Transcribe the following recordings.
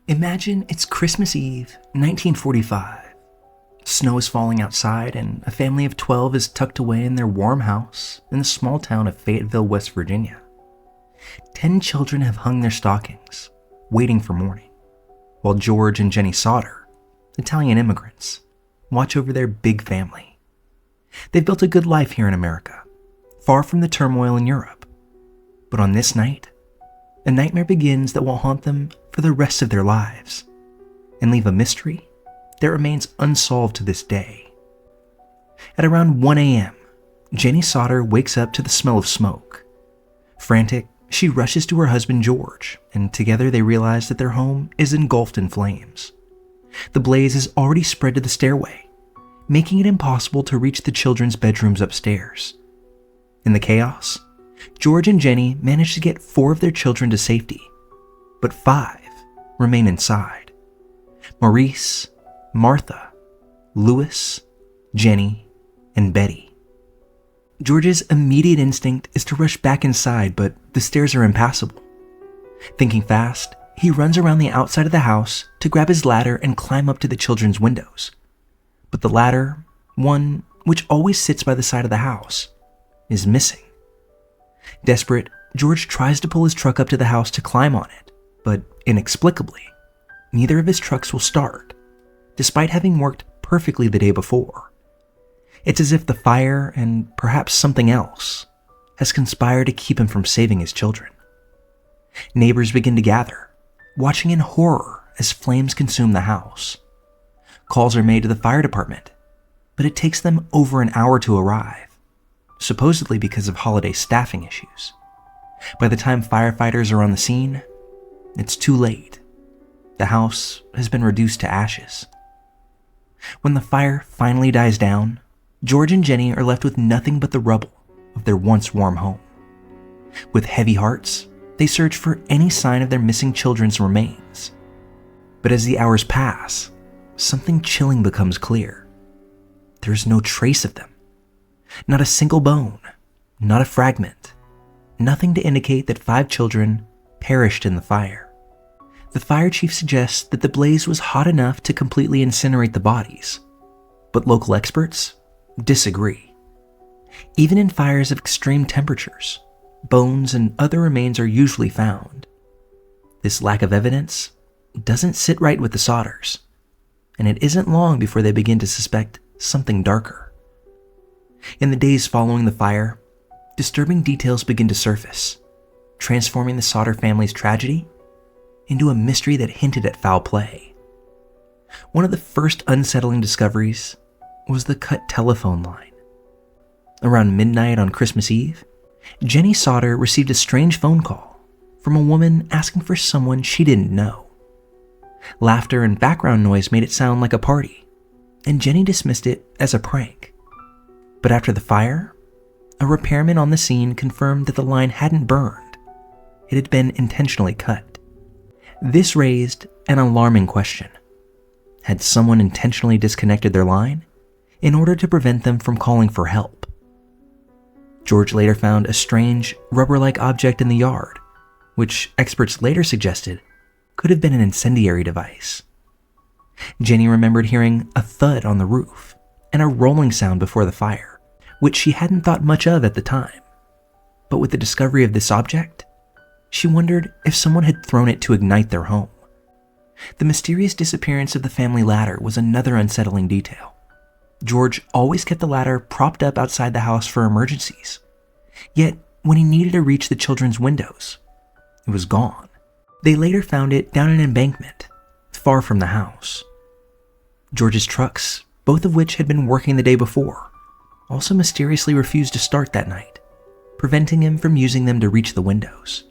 Imagine it's Christmas Eve, 1945. Snow is falling outside, and a family of 12 is tucked away in their warm house in the small town of Fayetteville, West Virginia. 10 children have hung their stockings, waiting for morning, while George and Jenny Sauter, Italian immigrants, watch over their big family. They've built a good life here in America, far from the turmoil in Europe. But on this night, a nightmare begins that will haunt them for the rest of their lives and leave a mystery that remains unsolved to this day. At around 1 a.m., Jenny Sauter wakes up to the smell of smoke. Frantic, she rushes to her husband George, and together they realize that their home is engulfed in flames. The blaze has already spread to the stairway, making it impossible to reach the children's bedrooms upstairs. In the chaos, George and Jenny manage to get 4 of their children to safety, but 5 remain inside. Maurice, Martha, Louis, Jenny, and Betty. George's immediate instinct is to rush back inside, but the stairs are impassable. Thinking fast, he runs around the outside of the house to grab his ladder and climb up to the children's windows. But the ladder, one which always sits by the side of the house, is missing. Desperate, George tries to pull his truck up to the house to climb on it, but inexplicably, neither of his trucks will start, despite having worked perfectly the day before. It's as if the fire, and perhaps something else, has conspired to keep him from saving his children. Neighbors begin to gather, watching in horror as flames consume the house. Calls are made to the fire department, but it takes them over an hour to arrive, supposedly because of holiday staffing issues. By the time firefighters are on the scene, it's too late. The house has been reduced to ashes. When the fire finally dies down, George and Jenny are left with nothing but the rubble of their once warm home. With heavy hearts, they search for any sign of their missing children's remains. But as the hours pass, something chilling becomes clear. There's no trace of them. Not a single bone, not a fragment, nothing to indicate that 5 children perished in the fire. The fire chief suggests that the blaze was hot enough to completely incinerate the bodies, but local experts disagree. Even in fires of extreme temperatures, bones and other remains are usually found. This lack of evidence doesn't sit right with the Sauters, and it isn't long before they begin to suspect something darker. In the days following the fire, disturbing details begin to surface, transforming the Sauter family's tragedy into a mystery that hinted at foul play. One of the first unsettling discoveries was the cut telephone line. Around midnight on Christmas Eve, Jenny Sauter received a strange phone call from a woman asking for someone she didn't know. Laughter and background noise made it sound like a party, and Jenny dismissed it as a prank. But after the fire, a repairman on the scene confirmed that the line hadn't burned. It had been intentionally cut. This raised an alarming question. Had someone intentionally disconnected their line in order to prevent them from calling for help? George later found a strange, rubber-like object in the yard, which experts later suggested could have been an incendiary device. Jenny remembered hearing a thud on the roof and a rolling sound before the fire, which she hadn't thought much of at the time. But with the discovery of this object, she wondered if someone had thrown it to ignite their home. The mysterious disappearance of the family ladder was another unsettling detail. George always kept the ladder propped up outside the house for emergencies. Yet, when he needed to reach the children's windows, it was gone. They later found it down an embankment, far from the house. George's trucks, both of which had been working the day before, also mysteriously refused to start that night, preventing him from using them to reach the windows.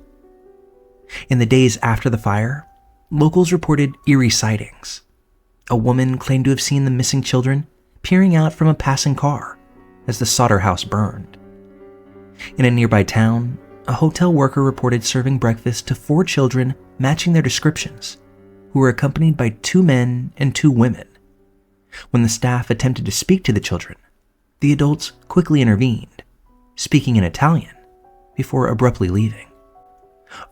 In the days after the fire, locals reported eerie sightings. A woman claimed to have seen the missing children peering out from a passing car as the Sauter house burned. In a nearby town, a hotel worker reported serving breakfast to 4 children matching their descriptions, who were accompanied by 2 men and 2 women. When the staff attempted to speak to the children, the adults quickly intervened, speaking in Italian, before abruptly leaving.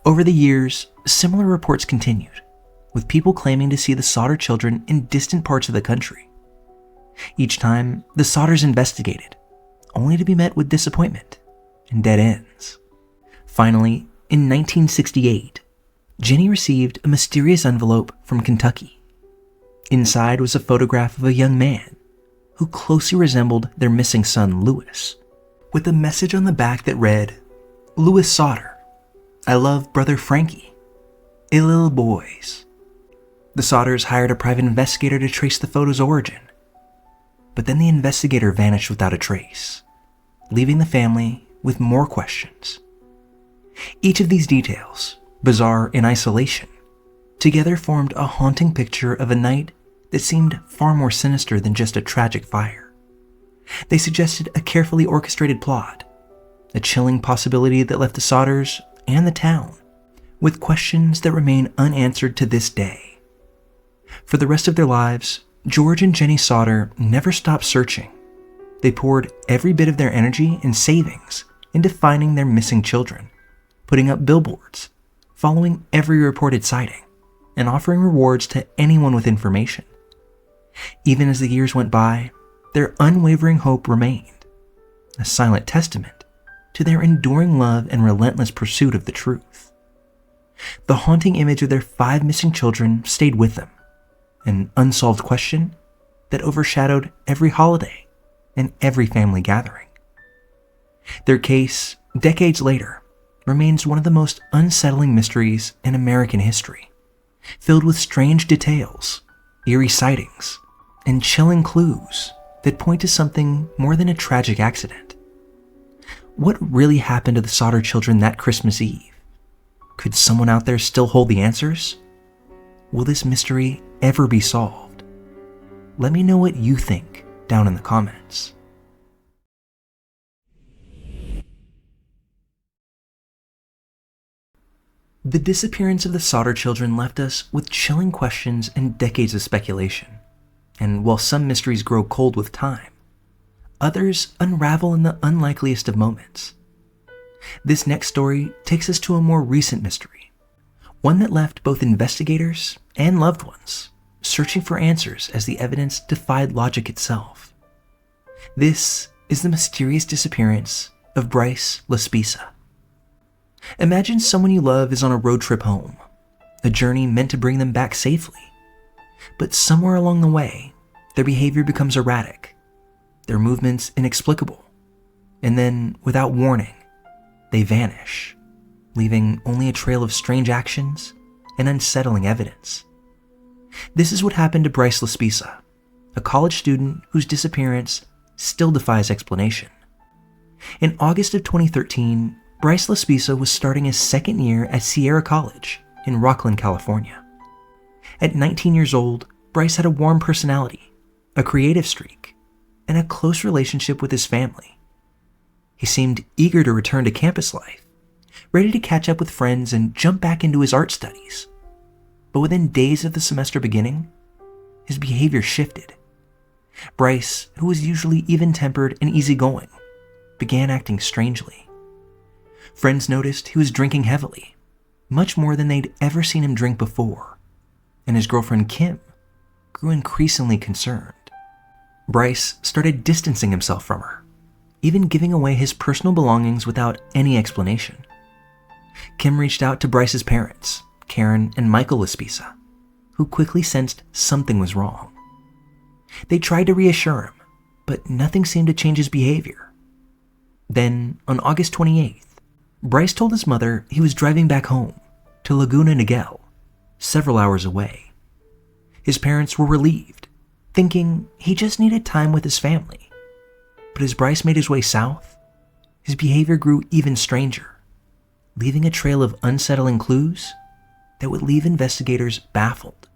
Over the years, similar reports continued, with people claiming to see the Sauter children in distant parts of the country. Each time, the Sauters investigated, only to be met with disappointment and dead ends. Finally, in 1968, Jenny received a mysterious envelope from Kentucky. Inside was a photograph of a young man who closely resembled their missing son, Louis, with a message on the back that read, "Louis Sauter, I love brother Frankie, a little boys." The Sauters hired a private investigator to trace the photo's origin, but then the investigator vanished without a trace, leaving the family with more questions. Each of these details, bizarre in isolation, together formed a haunting picture of a night that seemed far more sinister than just a tragic fire. They suggested a carefully orchestrated plot, a chilling possibility that left the Sauters and the town with questions that remain unanswered to this day. For the rest of their lives, George and Jenny Sauter never stopped searching. They poured every bit of their energy and savings into finding their missing children, putting up billboards, following every reported sighting, and offering rewards to anyone with information. Even as the years went by, their unwavering hope remained, a silent testament to their enduring love and relentless pursuit of the truth. The haunting image of their 5 missing children stayed with them, an unsolved question that overshadowed every holiday and every family gathering. Their case, decades later, remains one of the most unsettling mysteries in American history, filled with strange details, eerie sightings, and chilling clues that point to something more than a tragic accident. What really happened to the Sauter children that Christmas Eve? Could someone out there still hold the answers? Will this mystery ever be solved? Let me know what you think down in the comments. The disappearance of the Sauter children left us with chilling questions and decades of speculation. And while some mysteries grow cold with time, others unravel in the unlikeliest of moments. This next story takes us to a more recent mystery, one that left both investigators and loved ones searching for answers as the evidence defied logic itself. This is the mysterious disappearance of Bryce Laspisa. Imagine someone you love is on a road trip home, a journey meant to bring them back safely. But somewhere along the way, their behavior becomes erratic, their movements inexplicable, and then, without warning, they vanish, leaving only a trail of strange actions and unsettling evidence. This is what happened to Bryce Laspisa, a college student whose disappearance still defies explanation. In August of 2013, Bryce Laspisa was starting his second year at Sierra College in Rocklin, California. At 19 years old, Bryce had a warm personality, a creative streak, and a close relationship with his family. He seemed eager to return to campus life, ready to catch up with friends and jump back into his art studies. But within days of the semester beginning, his behavior shifted. Bryce, who was usually even-tempered and easygoing, began acting strangely. Friends noticed he was drinking heavily, much more than they'd ever seen him drink before, and his girlfriend Kim grew increasingly concerned. Bryce started distancing himself from her, even giving away his personal belongings without any explanation. Kim reached out to Bryce's parents, Karen and Michael Laspisa, who quickly sensed something was wrong. They tried to reassure him, but nothing seemed to change his behavior. Then, on August 28th, Bryce told his mother he was driving back home to Laguna Niguel, several hours away. His parents were relieved, thinking he just needed time with his family. But as Bryce made his way south, his behavior grew even stranger, leaving a trail of unsettling clues that would leave investigators baffled.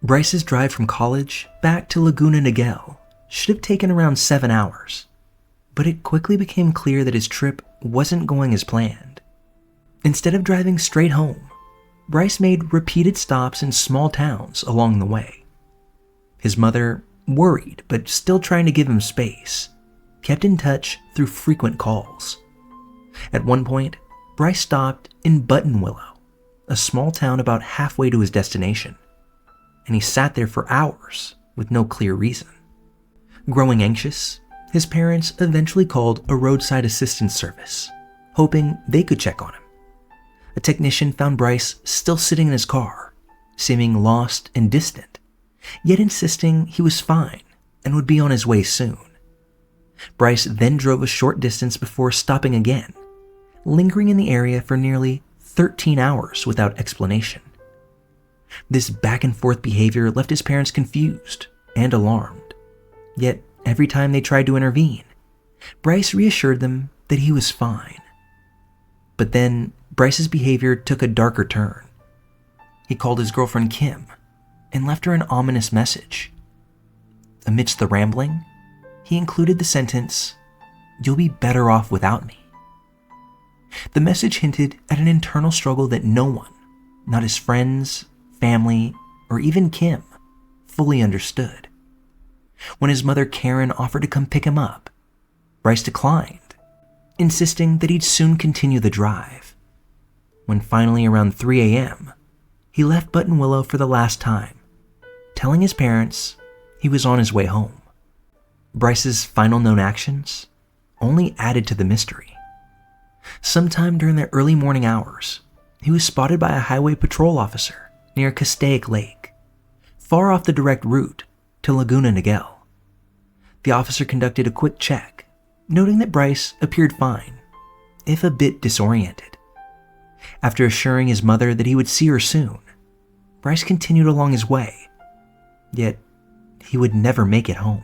Bryce's drive from college back to Laguna Niguel should have taken around 7 hours, but it quickly became clear that his trip wasn't going as planned. Instead of driving straight home, Bryce made repeated stops in small towns along the way. His mother, worried but still trying to give him space, kept in touch through frequent calls. At one point, Bryce stopped in Buttonwillow, a small town about halfway to his destination, and he sat there for hours with no clear reason. Growing anxious, his parents eventually called a roadside assistance service, hoping they could check on him. A technician found Bryce still sitting in his car, seeming lost and distant, yet insisting he was fine and would be on his way soon. Bryce then drove a short distance before stopping again, lingering in the area for nearly 13 hours without explanation. This back-and-forth behavior left his parents confused and alarmed, yet every time they tried to intervene, Bryce reassured them that he was fine. But then Bryce's behavior took a darker turn. He called his girlfriend Kim and left her an ominous message. Amidst the rambling, he included the sentence, "You'll be better off without me." The message hinted at an internal struggle that no one, not his friends, family, or even Kim, fully understood. When his mother Karen offered to come pick him up, Bryce declined, insisting that he'd soon continue the drive. When finally around 3 a.m., he left Buttonwillow for the last time, telling his parents he was on his way home. Bryce's final known actions only added to the mystery. Sometime during the early morning hours, he was spotted by a highway patrol officer near Castaic Lake, far off the direct route to Laguna Niguel. The officer conducted a quick check, noting that Bryce appeared fine, if a bit disoriented. After assuring his mother that he would see her soon, Bryce continued along his way, yet he would never make it home.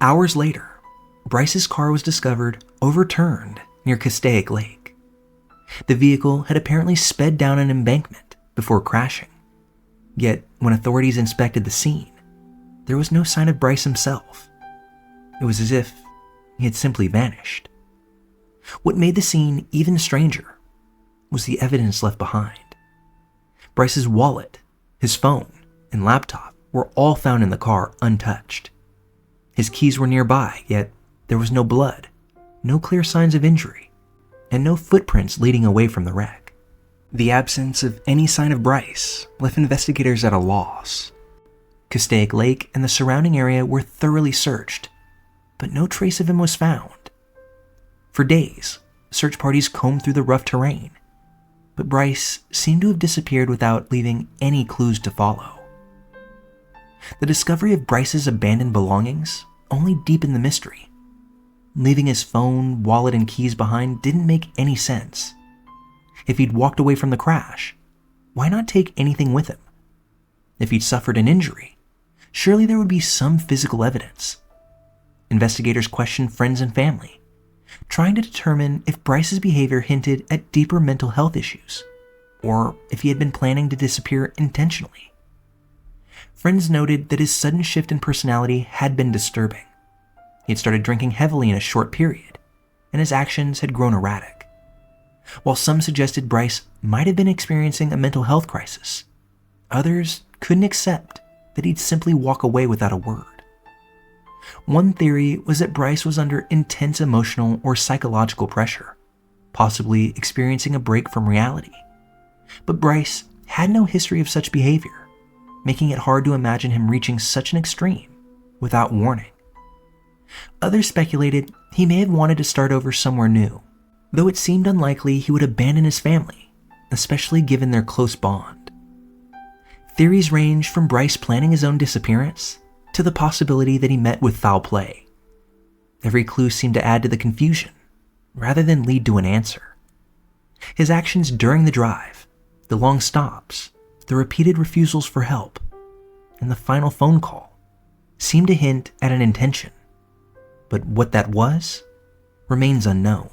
Hours later, Bryce's car was discovered overturned near Castaic Lake. The vehicle had apparently sped down an embankment before crashing, yet when authorities inspected the scene, there was no sign of Bryce himself. It was as if he had simply vanished. What made the scene even stranger was the evidence left behind. Bryce's wallet, his phone, and laptop were all found in the car untouched. His keys were nearby, yet there was no blood, no clear signs of injury, and no footprints leading away from the wreck. The absence of any sign of Bryce left investigators at a loss. Castaic Lake and the surrounding area were thoroughly searched, but no trace of him was found. For days, search parties combed through the rough terrain, but Bryce seemed to have disappeared without leaving any clues to follow. The discovery of Bryce's abandoned belongings only deepened the mystery. Leaving his phone, wallet, and keys behind didn't make any sense. If he'd walked away from the crash, why not take anything with him? If he'd suffered an injury, surely there would be some physical evidence. Investigators questioned friends and family, trying to determine if Bryce's behavior hinted at deeper mental health issues, or if he had been planning to disappear intentionally. Friends noted that his sudden shift in personality had been disturbing. He had started drinking heavily in a short period, and his actions had grown erratic. While some suggested Bryce might have been experiencing a mental health crisis, others couldn't accept that he'd simply walk away without a word. One theory was that Bryce was under intense emotional or psychological pressure, possibly experiencing a break from reality. But Bryce had no history of such behavior, making it hard to imagine him reaching such an extreme without warning. Others speculated he may have wanted to start over somewhere new, though it seemed unlikely he would abandon his family, especially given their close bond. Theories range from Bryce planning his own disappearance to the possibility that he met with foul play. Every clue seemed to add to the confusion, rather than lead to an answer. His actions during the drive, the long stops, the repeated refusals for help, and the final phone call seemed to hint at an intention. But what that was remains unknown.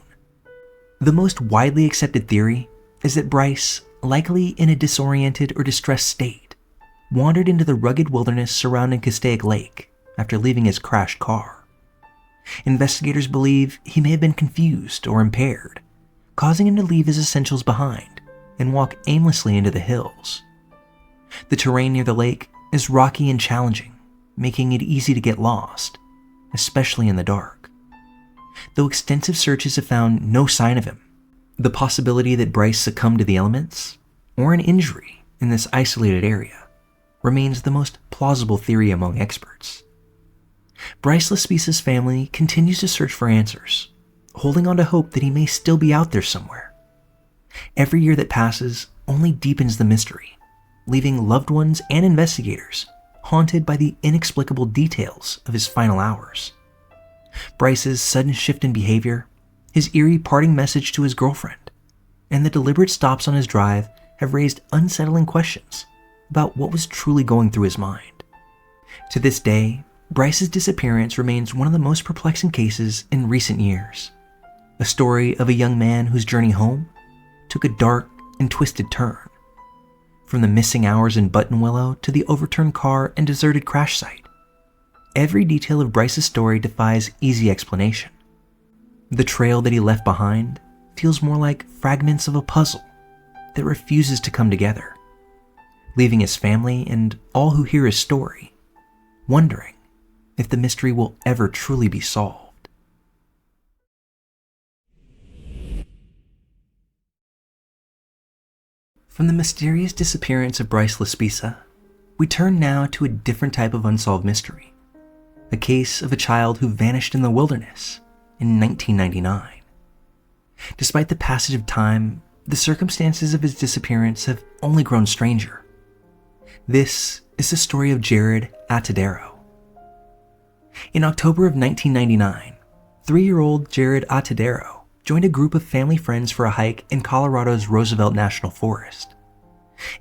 The most widely accepted theory is that Bryce, likely in a disoriented or distressed state, wandered into the rugged wilderness surrounding Castaic Lake after leaving his crashed car. Investigators believe he may have been confused or impaired, causing him to leave his essentials behind and walk aimlessly into the hills. The terrain near the lake is rocky and challenging, making it easy to get lost, especially in the dark. Though extensive searches have found no sign of him, The possibility that Bryce succumbed to the elements, or an injury in this isolated area, remains the most plausible theory among experts. Bryce Lespisa's family continues to search for answers, holding on to hope that he may still be out there somewhere. Every year that passes only deepens the mystery, leaving loved ones and investigators haunted by the inexplicable details of his final hours. Bryce's sudden shift in behavior, his eerie parting message to his girlfriend, and the deliberate stops on his drive have raised unsettling questions about what was truly going through his mind. To this day, Bryce's disappearance remains one of the most perplexing cases in recent years. A story of a young man whose journey home took a dark and twisted turn. From the missing hours in Buttonwillow to the overturned car and deserted crash site, every detail of Bryce's story defies easy explanation. The trail that he left behind feels more like fragments of a puzzle that refuses to come together, leaving his family and all who hear his story wondering if the mystery will ever truly be solved. From the mysterious disappearance of Bryce Lespisa, we turn now to a different type of unsolved mystery, a case of a child who vanished in the wilderness in 1999. Despite the passage of time, the circumstances of his disappearance have only grown stranger. This is the story of Jared Atadero. In October of 1999, 3-year-old Jared Atadero joined a group of family friends for a hike in Colorado's Roosevelt National Forest.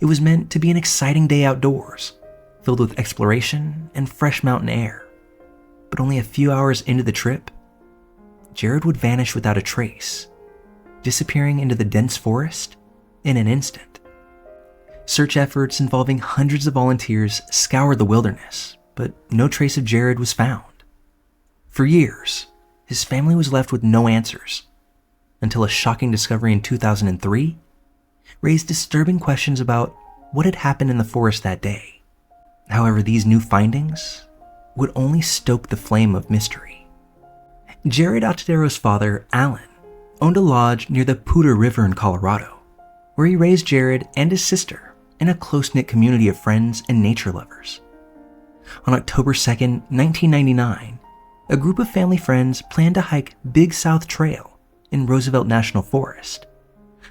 It was meant to be an exciting day outdoors, filled with exploration and fresh mountain air. But only a few hours into the trip, Jared would vanish without a trace, disappearing into the dense forest in an instant. Search efforts involving hundreds of volunteers scoured the wilderness, but no trace of Jared was found. For years, his family was left with no answers, until a shocking discovery in 2003 raised disturbing questions about what had happened in the forest that day. However, these new findings would only stoke the flame of mystery. Jared Atadero's father, Alan, owned a lodge near the Poudre River in Colorado, where he raised Jared and his sister in a close-knit community of friends and nature lovers. On October 2nd, 1999, a group of family friends planned to hike Big South Trail in Roosevelt National Forest,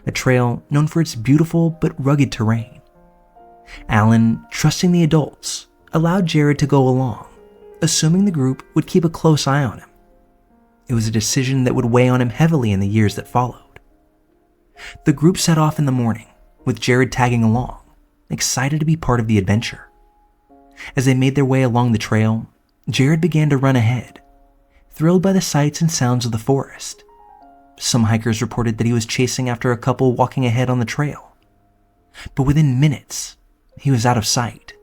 a trail known for its beautiful but rugged terrain. Alan, trusting the adults, allowed Jared to go along, assuming the group would keep a close eye on him. It was a decision that would weigh on him heavily in the years that followed. The group set off in the morning, with Jared tagging along, excited to be part of the adventure. As they made their way along the trail, Jared began to run ahead, thrilled by the sights and sounds of the forest. Some hikers reported that he was chasing after a couple walking ahead on the trail. But within minutes, he was out of sight.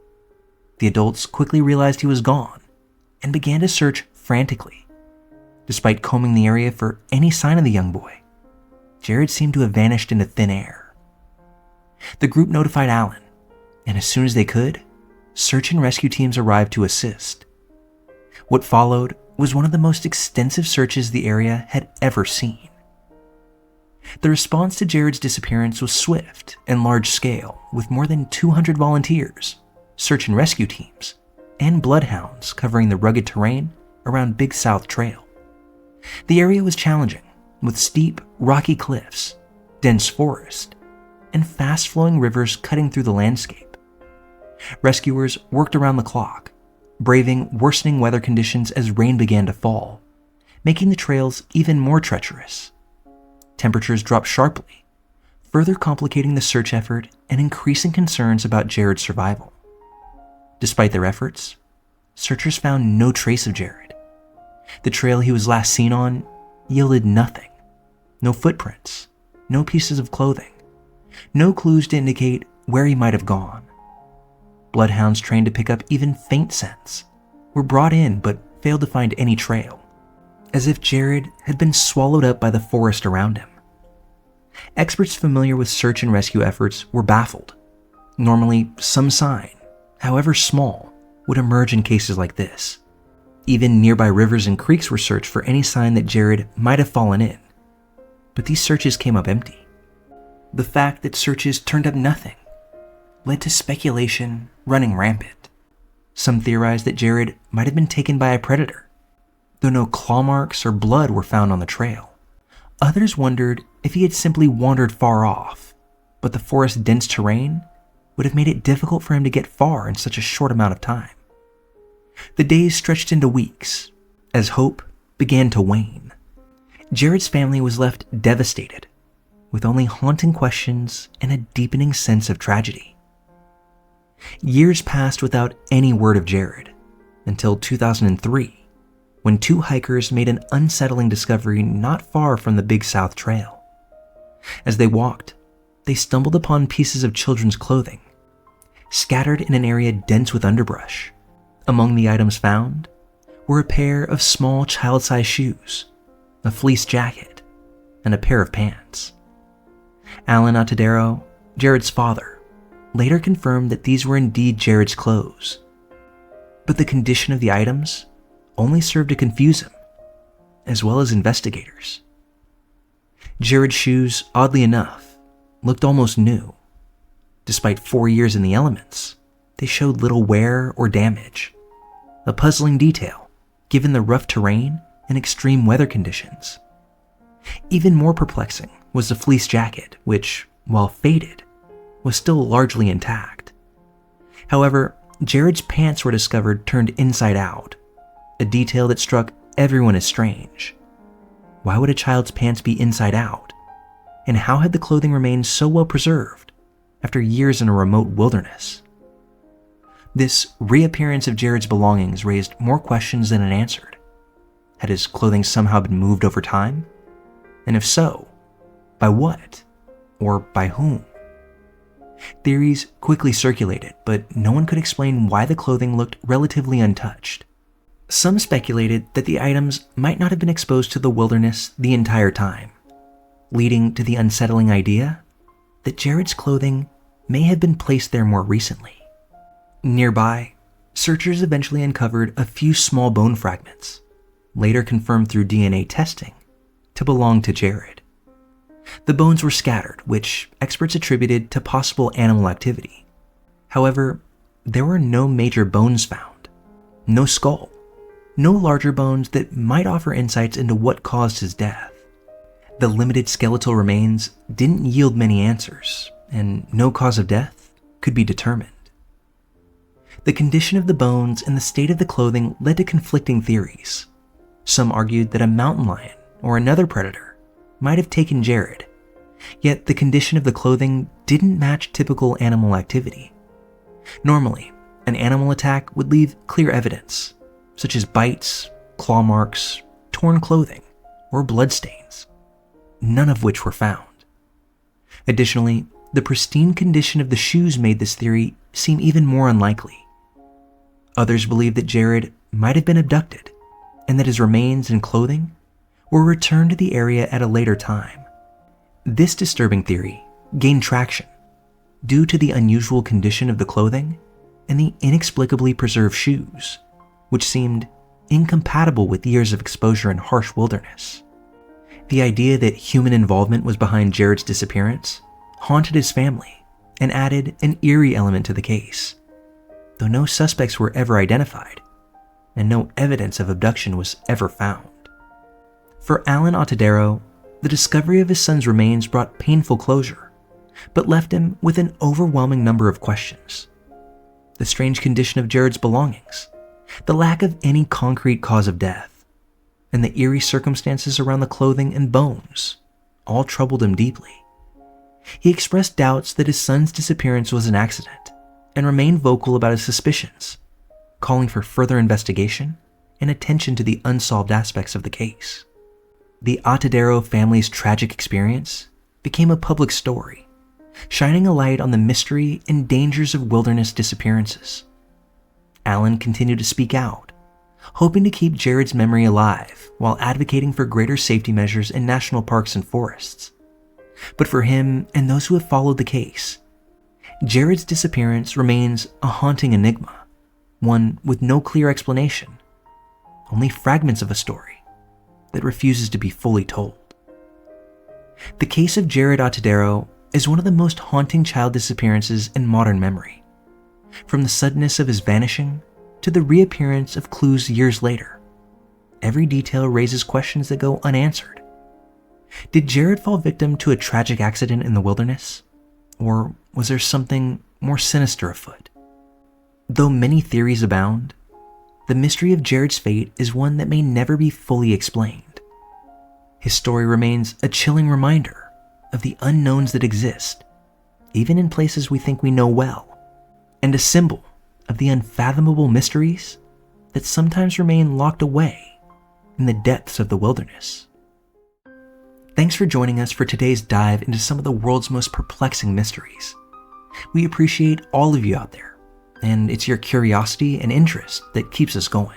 The adults quickly realized he was gone and began to search frantically. Despite combing the area for any sign of the young boy, Jared seemed to have vanished into thin air. The group notified Alan, and as soon as they could, search and rescue teams arrived to assist. What followed was one of the most extensive searches the area had ever seen. The response to Jared's disappearance was swift and large-scale, with more than 200 volunteers, search and rescue teams, and bloodhounds covering the rugged terrain around Big South Trail. The area was challenging, with steep, rocky cliffs, dense forest, and fast-flowing rivers cutting through the landscape. Rescuers worked around the clock, braving worsening weather conditions as rain began to fall, making the trails even more treacherous. Temperatures dropped sharply, further complicating the search effort and increasing concerns about Jared's survival. Despite their efforts, searchers found no trace of Jared. The trail he was last seen on yielded nothing. No footprints, no pieces of clothing, no clues to indicate where he might have gone. Bloodhounds trained to pick up even faint scents were brought in but failed to find any trail, as if Jared had been swallowed up by the forest around him. Experts familiar with search and rescue efforts were baffled. Normally, some sign, however small, would emerge in cases like this. Even nearby rivers and creeks were searched for any sign that Jared might have fallen in. but these searches came up empty. The fact that searches turned up nothing led to speculation running rampant. Some theorized that Jared might have been taken by a predator, though no claw marks or blood were found on the trail. Others wondered if he had simply wandered far off, but the forest's dense terrain would have made it difficult for him to get far in such a short amount of time. The days stretched into weeks as hope began to wane. Jared's family was left devastated, with only haunting questions and a deepening sense of tragedy. Years passed without any word of Jared, until 2003, when two hikers made an unsettling discovery not far from the Big South Trail. As they walked, they stumbled upon pieces of children's clothing, scattered in an area dense with underbrush. Among the items found were a pair of small child-sized shoes, a fleece jacket, and a pair of pants. Alan Atadero, Jared's father, later confirmed that these were indeed Jared's clothes, but the condition of the items only served to confuse him, as well as investigators. Jared's shoes, oddly enough, looked almost new. Despite 4 years in the elements, they showed little wear or damage, a puzzling detail given the rough terrain and extreme weather conditions. Even more perplexing was the fleece jacket, which, while faded, was still largely intact. However, Jared's pants were discovered turned inside out, a detail that struck everyone as strange. Why would a child's pants be inside out? And how had the clothing remained so well preserved after years in a remote wilderness? This reappearance of Jared's belongings raised more questions than it answered. Had his clothing somehow been moved over time? And if so, by what? Or by whom? Theories quickly circulated, but no one could explain why the clothing looked relatively untouched. Some speculated that the items might not have been exposed to the wilderness the entire time, leading to the unsettling idea that Jared's clothing may have been placed there more recently. Nearby, searchers eventually uncovered a few small bone fragments, later confirmed through DNA testing, to belong to Jared. The bones were scattered, which experts attributed to possible animal activity. However, there were no major bones found, no skull, no larger bones that might offer insights into what caused his death. The limited skeletal remains didn't yield many answers, and no cause of death could be determined. The condition of the bones and the state of the clothing led to conflicting theories. Some argued that a mountain lion or another predator might have taken Jared, yet the condition of the clothing didn't match typical animal activity. Normally, an animal attack would leave clear evidence, such as bites, claw marks, torn clothing, or bloodstains, none of which were found. Additionally, the pristine condition of the shoes made this theory seem even more unlikely. Others believed that Jared might have been abducted, and that his remains and clothing were returned to the area at a later time. This disturbing theory gained traction due to the unusual condition of the clothing and the inexplicably preserved shoes, which seemed incompatible with years of exposure in harsh wilderness. The idea that human involvement was behind Jared's disappearance haunted his family and added an eerie element to the case, though no suspects were ever identified and no evidence of abduction was ever found. For Alan Atadero, the discovery of his son's remains brought painful closure, but left him with an overwhelming number of questions. The strange condition of Jared's belongings, the lack of any concrete cause of death, and the eerie circumstances around the clothing and bones all troubled him deeply. He expressed doubts that his son's disappearance was an accident and remained vocal about his suspicions, calling for further investigation and attention to the unsolved aspects of the case. The Atadero family's tragic experience became a public story, shining a light on the mystery and dangers of wilderness disappearances. Alan continued to speak out, hoping to keep Jared's memory alive while advocating for greater safety measures in national parks and forests. But for him and those who have followed the case, Jared's disappearance remains a haunting enigma, one with no clear explanation, only fragments of a story that refuses to be fully told. The case of Jared Atadero is one of the most haunting child disappearances in modern memory. From the suddenness of his vanishing to the reappearance of clues years later, every detail raises questions that go unanswered. Did Jared fall victim to a tragic accident in the wilderness? Or was there something more sinister afoot? Though many theories abound, the mystery of Jared's fate is one that may never be fully explained. His story remains a chilling reminder of the unknowns that exist, even in places we think we know well, and a symbol of the unfathomable mysteries that sometimes remain locked away in the depths of the wilderness. Thanks for joining us for today's dive into some of the world's most perplexing mysteries. We appreciate all of you out there, and it's your curiosity and interest that keeps us going.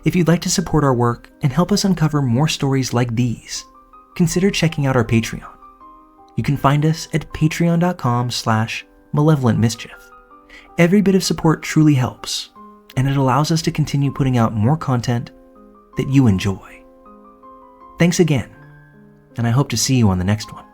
If you'd like to support our work and help us uncover more stories like these, consider checking out our Patreon. You can find us at patreon.com/Malevolent Mischief. Every bit of support truly helps, and it allows us to continue putting out more content that you enjoy. Thanks again, and I hope to see you on the next one.